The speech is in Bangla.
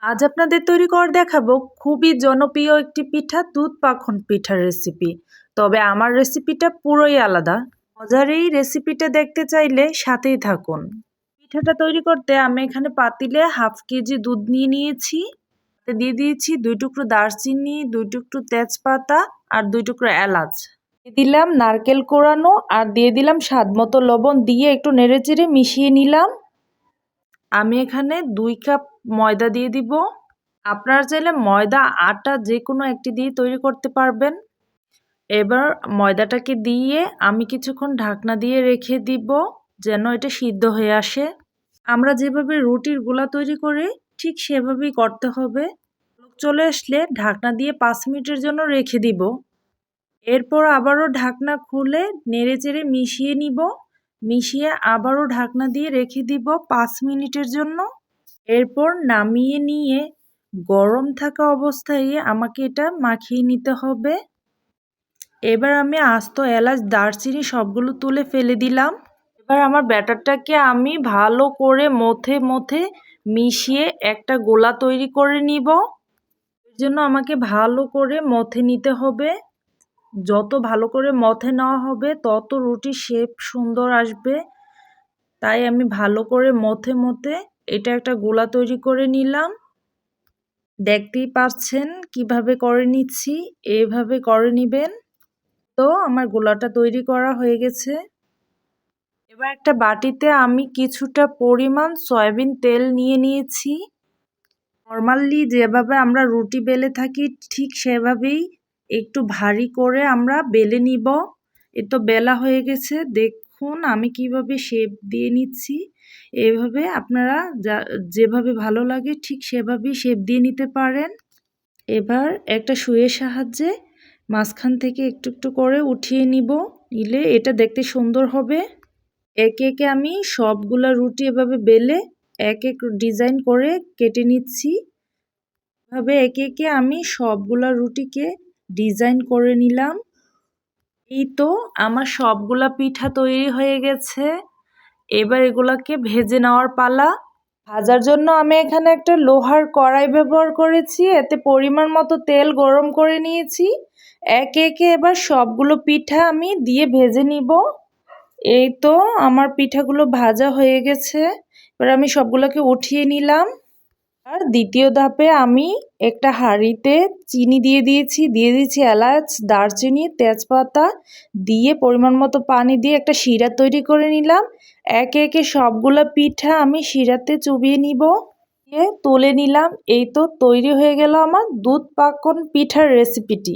আজ আপনাদের তৈরি করে দেখাবো খুবই জনপ্রিয় একটি পিঠা, দুধ পাকন পিঠার রেসিপি। তবে আমার রেসিপিটা পুরোই আলাদা। মজার এই রেসিপিটা দেখতে চাইলে সাথেই থাকুন। পিঠাটা তৈরি করতে আমি এখানে পাতিলে 1/2 কেজি দুধ নিয়ে নিয়েছি। দিয়ে দিয়েছি 2 টুকরো দারচিনি, 2 টুকরো তেজপাতা আর 2 টুকরো এলাচ। দিয়ে দিলাম নারকেল কোড়ানো আর দিয়ে দিলাম স্বাদ মতো লবণ, দিয়ে একটু নেড়েচেড়ে মিশিয়ে নিলাম। আমি এখানে 2 কাপ ময়দা দিয়ে দিব। আপনারা চাইলে ময়দা, আটা যে কোনো একটি দিয়ে তৈরি করতে পারবেন। এবার ময়দাটাকে দিয়ে আমি কিছুক্ষণ ঢাকনা দিয়ে রেখে দিব যেন এটা সিদ্ধ হয়ে আসে। আমরা যেভাবে রুটির গোলা তৈরি করি ঠিক সেভাবেই করতে হবে। চলে আসলে ঢাকনা দিয়ে 5 মিনিটের জন্য রেখে দিব। এরপর আবারও ঢাকনা খুলে নেড়েচেড়ে মিশিয়ে নিব। মিশিয়ে আবারও ঢাকনা দিয়ে রেখে দিব 5 মিনিটের জন্য। এরপর নামিয়ে নিয়ে গরম থাকা অবস্থায় আমাকে এটা মাখিয়ে নিতে হবে। এবার আমি আস্ত এলাচ, দারচিনি সবগুলো তুলে ফেলে দিলাম। এবার আমার ব্যাটারটাকে আমি ভালো করে মথে মিশিয়ে একটা গোলা তৈরি করে নিব। এর জন্য আমাকে ভালো করে মথে নিতে হবে। যত ভালো করে মথে নেওয়া হবে তত রুটির শেপ সুন্দর আসবে। তাই আমি ভালো করে মথে এটা একটা গোলা তৈরি করে নিলাম। দেখতেই পাচ্ছেন কিভাবে করে নিচ্ছি, এভাবে করে নিবেন। তো আমার গোলাটা তৈরি করা হয়ে গেছে। এবার একটা বাটিতে আমি কিছুটা পরিমাণ সয়াবিন তেল নিয়ে নিয়েছি। নরমালি যেভাবে আমরা রুটি বেলে থাকি ঠিক সেভাবেই একটু ভারী করে আমরা বেলে নিব। এ তো বেলা হয়ে গেছে, দেখুন আমি কিভাবে শেপ দিয়ে নিচ্ছি। এভাবে আপনারা যেভাবে ভালো লাগে ঠিক সেভাবেই শেপ দিয়ে নিতে পারেন। এবার একটা সুইয়ের সাহায্যে মাঝখান থেকে একটু করে উঠিয়ে নিলে এটা দেখতে সুন্দর হবে। একে আমি সবগুলা রুটি এভাবে বেলে এক ডিজাইন করে কেটে নিচ্ছি। এভাবে একে আমি সবগুলা রুটিকে ডিজাইন করে নিলাম। এই তো আমার সবগুলা পিঠা তৈরি হয়ে গেছে। এবার এগুলাকে ভেজে নেওয়ার পালা। ভাজার জন্য আমি এখানে একটা লোহার কড়াই ব্যবহার করেছি। এতে পরিমাণ মতো তেল গরম করে নিয়েছি। একে এবার সবগুলো পিঠা আমি দিয়ে ভেজে নিব। এই তো আমার পিঠাগুলো ভাজা হয়ে গেছে। এবার আমি সবগুলোকে উঠিয়ে নিলাম। আর দ্বিতীয় ধাপে আমি একটা হাঁড়িতে চিনি দিয়ে দিয়েছি এলাচ, দারচিনি, তেজপাতা দিয়ে পরিমাণ মতো পানি দিয়ে একটা শিরা তৈরি করে নিলাম। একে সবগুলো পিঠা আমি শিরাতে চুবিয়ে নিব। তুলে নিলাম। এই তো তৈরি হয়ে গেল আমার দুধ পাকন পিঠার রেসিপিটি।